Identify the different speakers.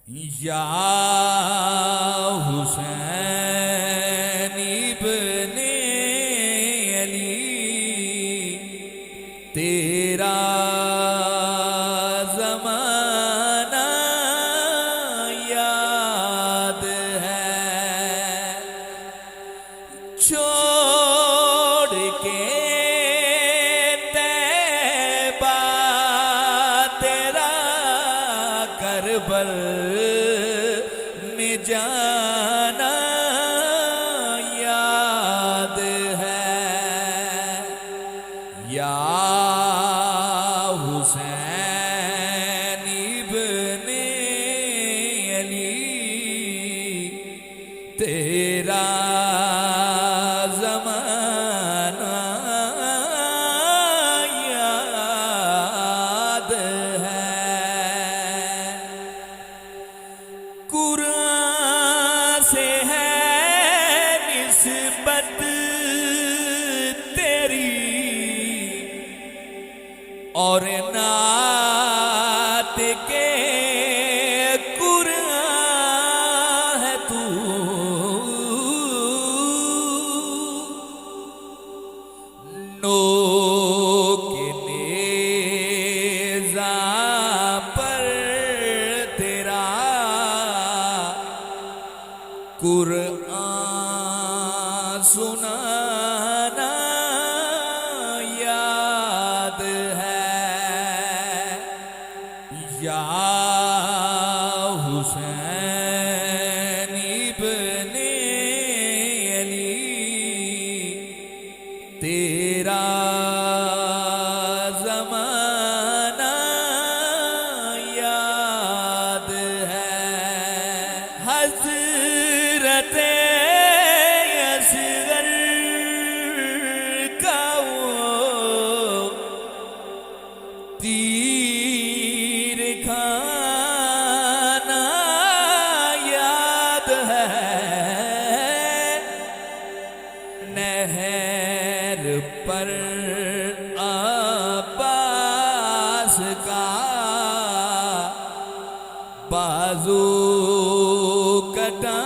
Speaker 1: یا حسین ابن علی تیرا زمانہ یاد ہے، چھوڑ کے طیبہ تیرا کربل میں جانا یاد ہے۔ یا حسین ابن علی تیرا زمانہ یاد ہے۔ قرآن سے ہے نسبت تیری اور نعت کے قرآن ہے تو، نوک نیزہ پر تیرا قرآن سنانا یاد ہے۔ یا حسین ابن علی تیرا زمانہ یاد ہے۔ حضرت اصغر کا وہ تیر کھانا یاد ہے، نہر پر عباس کا بازو کٹا